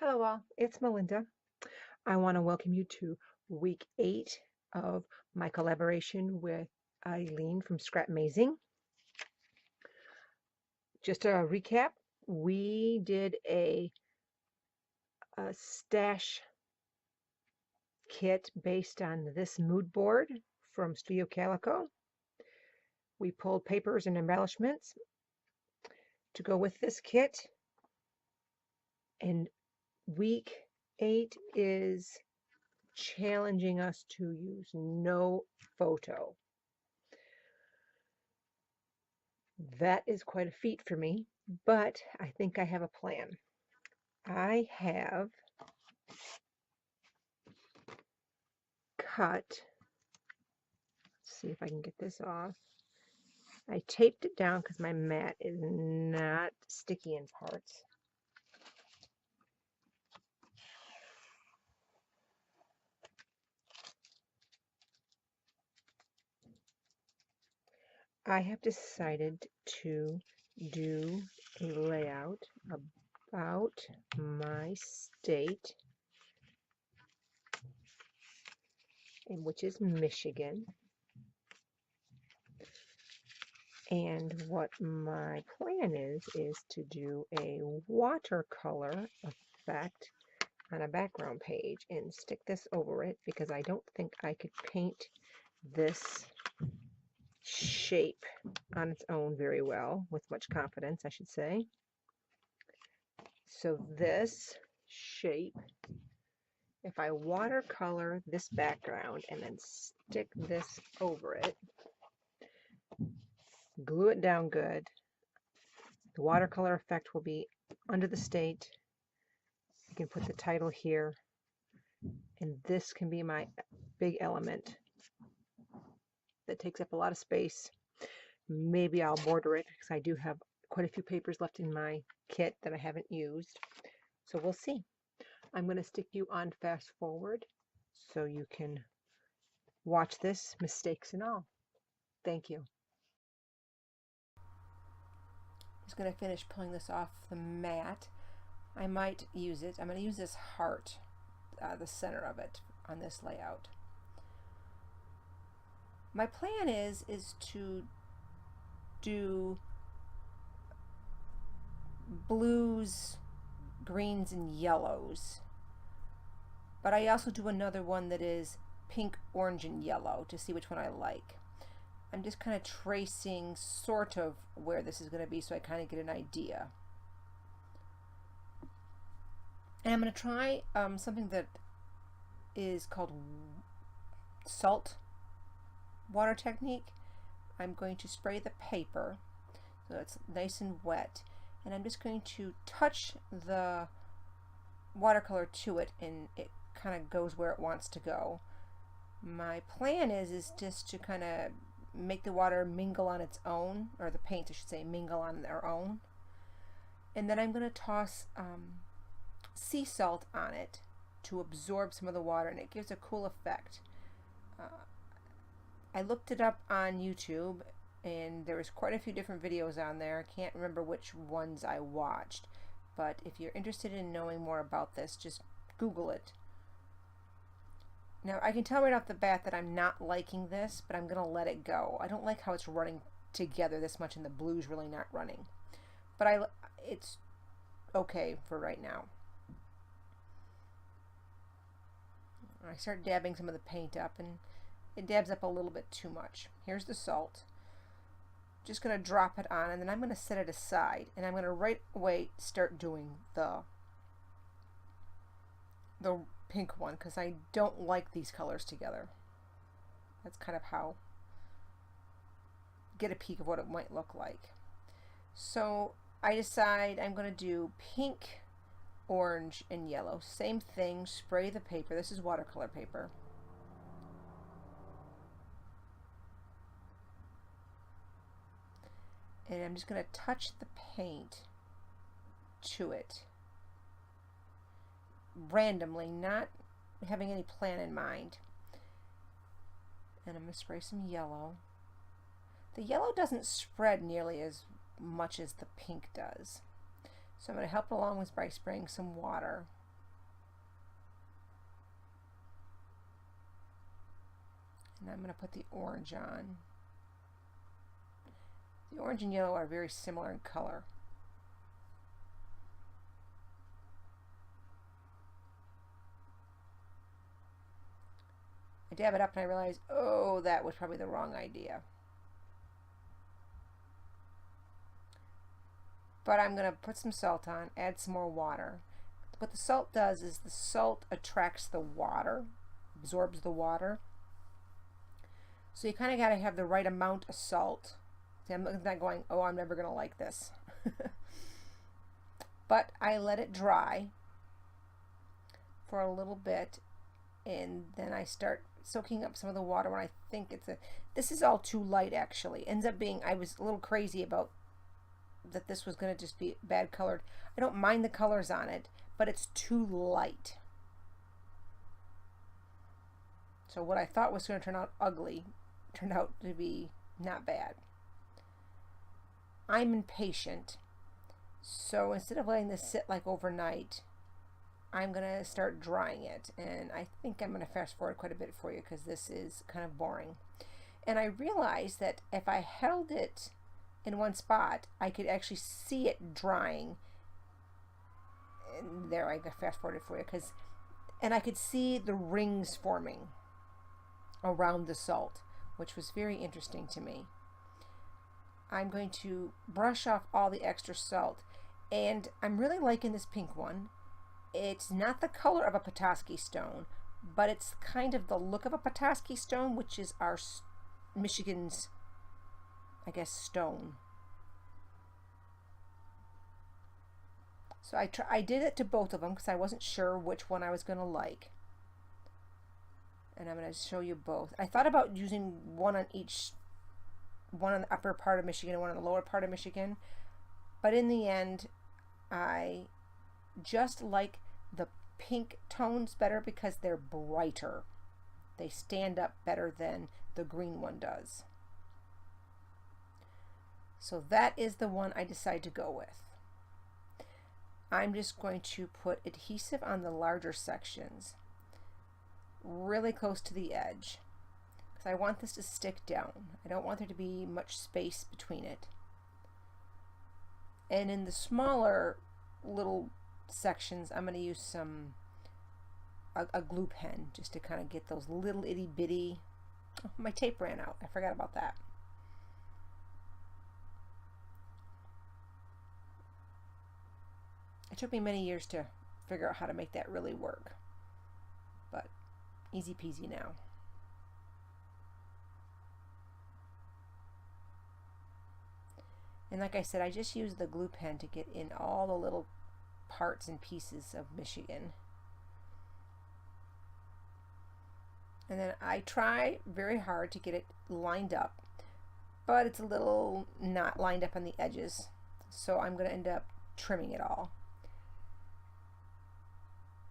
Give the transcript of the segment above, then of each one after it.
Hello all, it's Melinda. I want to welcome you to week 8 of my collaboration with Eileen from Scrapmazing. Just a recap, we did a stash kit based on this mood board from Studio Calico. We pulled papers and embellishments to go with this kit, and week 8 is challenging us to use no photo. That is quite a feat for me, but I think I have a plan. I have cut, let's see if I can get this off. I taped it down because my mat is not sticky in parts. I have decided to do a layout about my state, which is Michigan. And what my plan is to do a watercolor effect on a background page and stick this over it because I don't think I could paint this shape on its own very well, with much confidence, I should say. So this shape, if I watercolor this background and then stick this over it, glue it down good, the watercolor effect will be under the state. You can put the title here, and this can be my big element that takes up a lot of space. Maybe I'll border it because I do have quite a few papers left in my kit that I haven't used. So we'll see. I'm going to stick you on fast forward so you can watch this, mistakes and all. Thank you. Just going to finish pulling this off the mat. I might use it. I'm going to use this heart, the center of it, on this layout. My plan is to do blues, greens, and yellows. But I also do another one that is pink, orange, and yellow to see which one I like. I'm just kind of tracing sort of where this is going to be so I kind of get an idea. And I'm going to try something that is called salt water technique. I'm going to spray the paper so it's nice and wet, and I'm just going to touch the watercolor to it, and it kind of goes where it wants to go. My plan is just to kind of make the water mingle on its own, or the paint I should say mingle on their own, and then I'm going to toss sea salt on it to absorb some of the water, and it gives a cool effect. I looked it up on YouTube, and there was quite a few different videos on there. I can't remember which ones I watched, but if you're interested in knowing more about this, just Google it. Now I can tell right off the bat that I'm not liking this, but I'm going to let it go. I don't like how it's running together this much and the blue's really not running. But it's okay for right now. I start dabbing some of the paint up, and it dabs up a little bit too much. Here's the salt. Just going to drop it on, and then I'm going to set it aside, and I'm going to right away start doing the pink one because I don't like these colors together. That's kind of how get a peek of what it might look like. So I decide I'm going to do pink, orange, and yellow. Same thing, spray the paper. This is watercolor paper. And I'm just going to touch the paint to it randomly, not having any plan in mind. And I'm going to spray some yellow. The yellow doesn't spread nearly as much as the pink does. So I'm going to help it along by spraying some water. And I'm going to put the orange on. The orange and yellow are very similar in color. I dab it up and I realize, oh, that was probably the wrong idea. But I'm going to put some salt on, add some more water. What the salt does is the salt attracts the water, absorbs the water. So you kind of got to have the right amount of salt. See, I'm not going, oh, I'm never going to like this. But I let it dry for a little bit, and then I start soaking up some of the water when I think it's a, this is all too light actually. Ends up being, I was a little crazy about that this was going to just be bad colored. I don't mind the colors on it, but it's too light. So what I thought was going to turn out ugly turned out to be not bad. I'm impatient, so instead of letting this sit like overnight, I'm going to start drying it, and I think I'm going to fast forward quite a bit for you because this is kind of boring. And I realized that if I held it in one spot, I could actually see it drying. And there, I fast forwarded for you, and I could see the rings forming around the salt, which was very interesting to me. I'm going to brush off all the extra salt, and I'm really liking this pink one. It's not the color of a Petoskey stone, but it's kind of the look of a Petoskey stone, which is our Michigan's, I guess, stone. So I did it to both of them because I wasn't sure which one I was going to like. And I'm going to show you both. I thought about using one on each, one on the upper part of Michigan and one on the lower part of Michigan. But in the end, I just like the pink tones better because they're brighter. They stand up better than the green one does. So that is the one I decided to go with. I'm just going to put adhesive on the larger sections, really close to the edge, because I want this to stick down. I don't want there to be much space between it. And in the smaller little sections, I'm going to use a glue pen just to kind of get those little itty bitty. Oh, my tape ran out. I forgot about that. It took me many years to figure out how to make that really work, but easy peasy now. And like I said, I just used the glue pen to get in all the little parts and pieces of Michigan. And then I try very hard to get it lined up, but it's a little not lined up on the edges, so I'm going to end up trimming it all.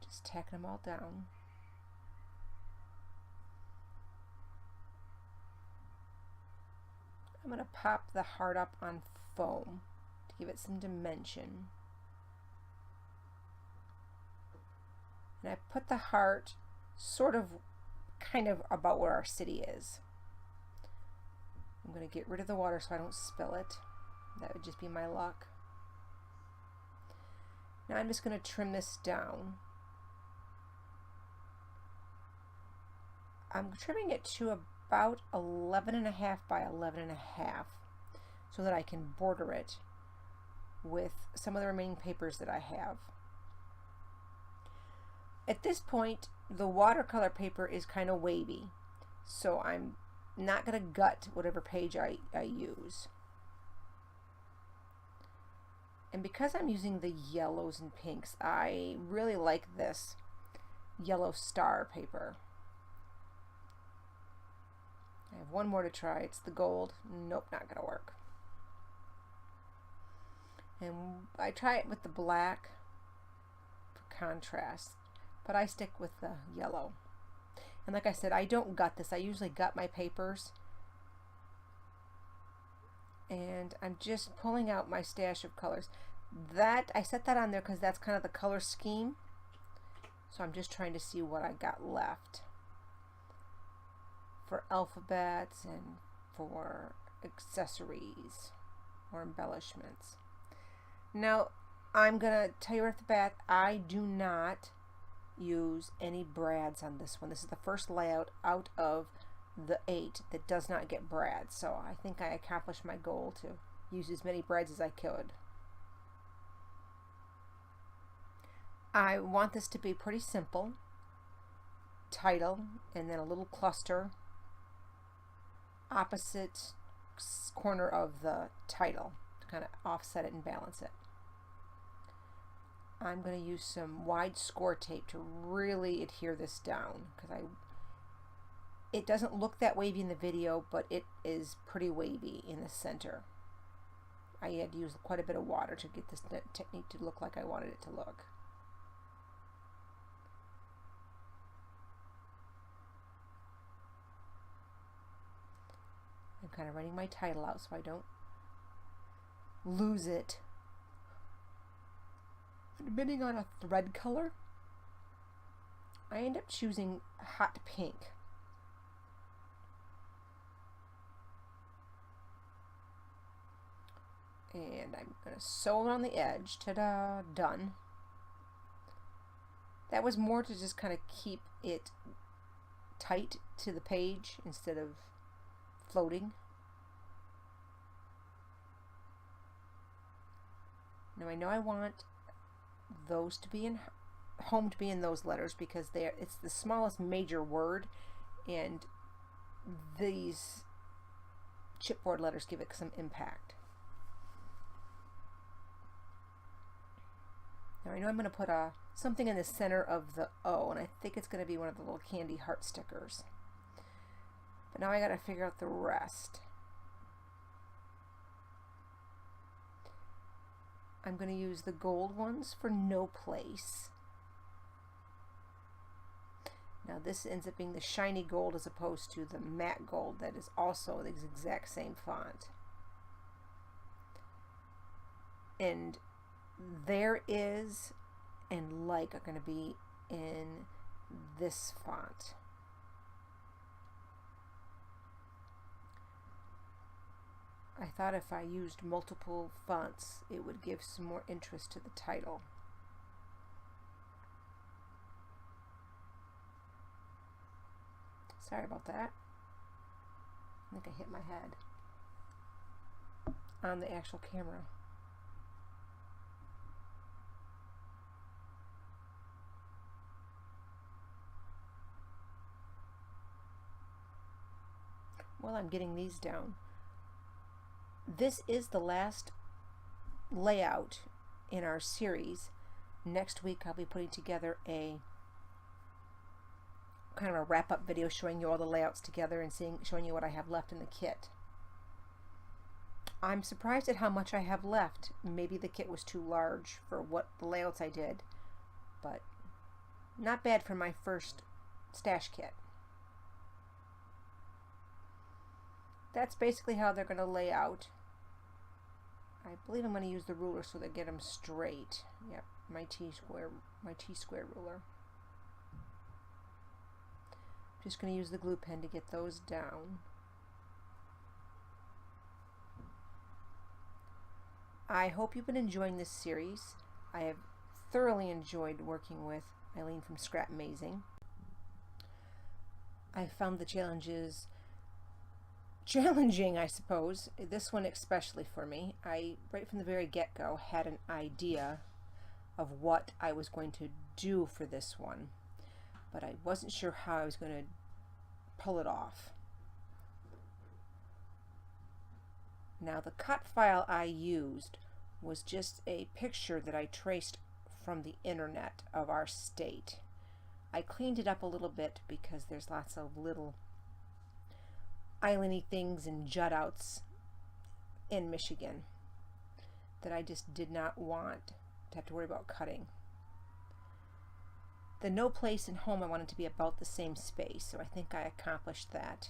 Just tacking them all down. I'm going to pop the heart up on foam to give it some dimension. And I put the heart sort of kind of about where our city is. I'm going to get rid of the water so I don't spill it. That would just be my luck. Now I'm just going to trim this down. I'm trimming it to about 11.5 by 11.5 so that I can border it with some of the remaining papers that I have. At this point, the watercolor paper is kind of wavy, so I'm not going to gut whatever page I use. And because I'm using the yellows and pinks, I really like this yellow star paper. I have one more to try. It's the gold. Nope, not going to work. And I try it with the black for contrast, but I stick with the yellow. And like I said, I don't gut this. I usually gut my papers. And I'm just pulling out my stash of colors. That I set that on there because that's kind of the color scheme. So I'm just trying to see what I got left for alphabets and for accessories or embellishments. Now, I'm going to tell you right off the bat, I do not use any brads on this one. This is the first layout out of the 8 that does not get brads, so I think I accomplished my goal to use as many brads as I could. I want this to be pretty simple. Title, and then a little cluster opposite corner of the title to kind of offset it and balance it. I'm going to use some wide score tape to really adhere this down, because it doesn't look that wavy in the video, but it is pretty wavy in the center. I had used quite a bit of water to get this technique to look like I wanted it to look. I'm kind of writing my title out so I don't lose it. Depending on a thread color, I end up choosing hot pink. And I'm going to sew it on the edge. Ta-da! Done. That was more to just kind of keep it tight to the page instead of floating. Now I know I want those to be in home to be in those letters because it's the smallest major word, and these chipboard letters give it some impact. Now I know I'm going to put something in the center of the O, and I think it's going to be one of the little candy heart stickers. But now I got to figure out the rest. I'm going to use the gold ones for no place. Now this ends up being the shiny gold as opposed to the matte gold that is also the exact same font. And there is and like are going to be in this font. I thought if I used multiple fonts, it would give some more interest to the title. Sorry about that. I think I hit my head on the actual camera. While I'm getting these down, this is the last layout in our series. Next week I'll be putting together a kind of a wrap-up video showing you all the layouts together and showing you what I have left in the kit. I'm surprised at how much I have left. Maybe the kit was too large for what the layouts I did, but not bad for my first stash kit. That's basically how they're going to lay out. I believe I'm going to use the ruler so they get them straight. Yep, my T-square ruler. Just going to use the glue pen to get those down. I hope you've been enjoying this series. I have thoroughly enjoyed working with Eileen from Scrapmazing. I found the challenges challenging, I suppose. This one especially for me. I, right from the very get-go, had an idea of what I was going to do for this one, but I wasn't sure how I was going to pull it off. Now the cut file I used was just a picture that I traced from the internet of our state. I cleaned it up a little bit because there's lots of little islandy things and jut outs in Michigan that I just did not want to have to worry about cutting. The no place and home I wanted to be about the same space, so I think I accomplished that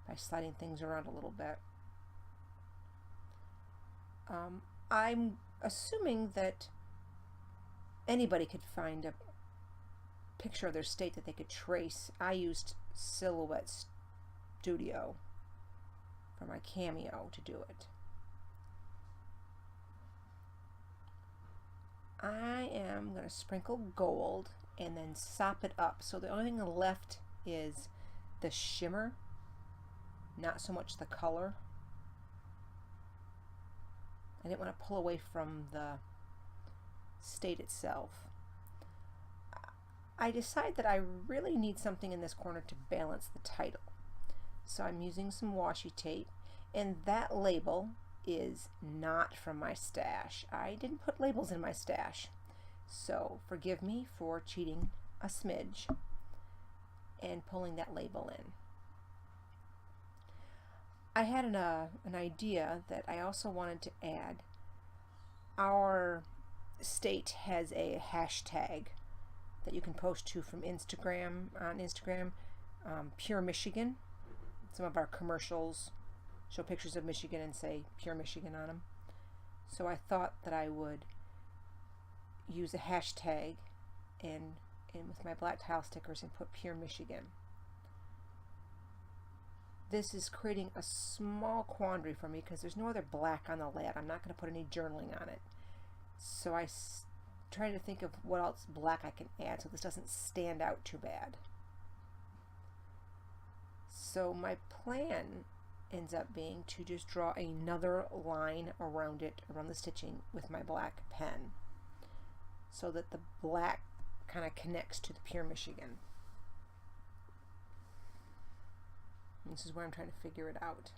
by sliding things around a little bit. I'm assuming that anybody could find a picture of their state that they could trace. I used silhouettes studio for my cameo to do it. I am going to sprinkle gold and then sop it up. So the only thing left is the shimmer, not so much the color. I didn't want to pull away from the state itself. I decide that I really need something in this corner to balance the title. So I'm using some washi tape, and that label is not from my stash. I didn't put labels in my stash, so forgive me for cheating a smidge and pulling that label in. I had an idea that I also wanted to add. Our state has a hashtag that you can post to from Instagram, on Instagram, Pure Michigan. Some of our commercials show pictures of Michigan and say Pure Michigan on them. So I thought that I would use a hashtag and with my black tile stickers and put Pure Michigan. This is creating a small quandary for me because there's no other black on the lab. I'm not going to put any journaling on it. So I trying to think of what else black I can add so this doesn't stand out too bad. So my plan ends up being to just draw another line around it, around the stitching with my black pen, so that the black kind of connects to the Pure Michigan. And this is where I'm trying to figure it out.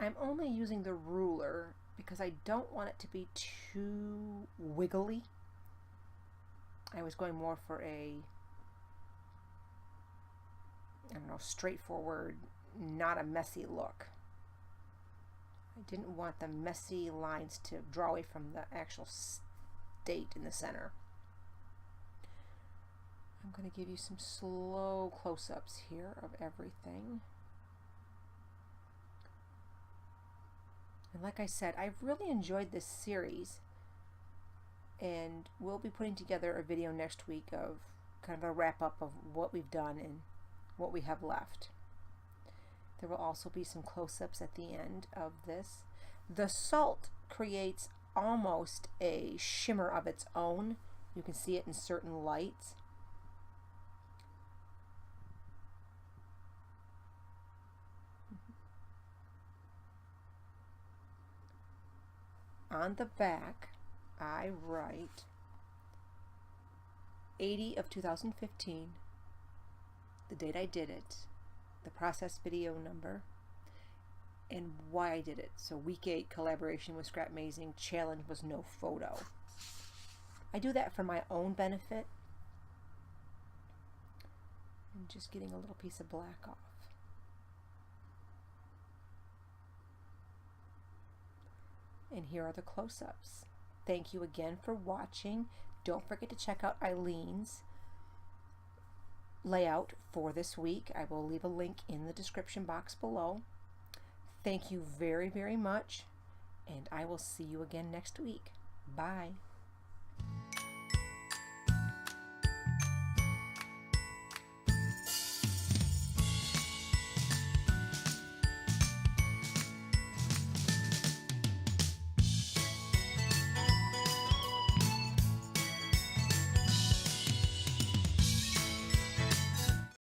I'm only using the ruler because I don't want it to be too wiggly. I was going more for a, I don't know, straightforward, not a messy look. I didn't want the messy lines to draw away from the actual state in the center. I'm going to give you some slow close-ups here of everything. And like I said, I've really enjoyed this series, and we'll be putting together a video next week of kind of a wrap-up of what we've done and what we have left. There will also be some close-ups at the end of this. The salt creates almost a shimmer of its own. You can see it in certain lights. On the back, I write 80 of 2015, the date I did it, the process video number, and why I did it. So week 8 collaboration with Scrapmazing, challenge was no photo. I do that for my own benefit. I'm just getting a little piece of black off. And here are the close-ups. Thank you again for watching. Don't forget to check out Eileen's layout for this week. I will leave a link in the description box below. Thank you very, very much, and I will see you again next week. Bye.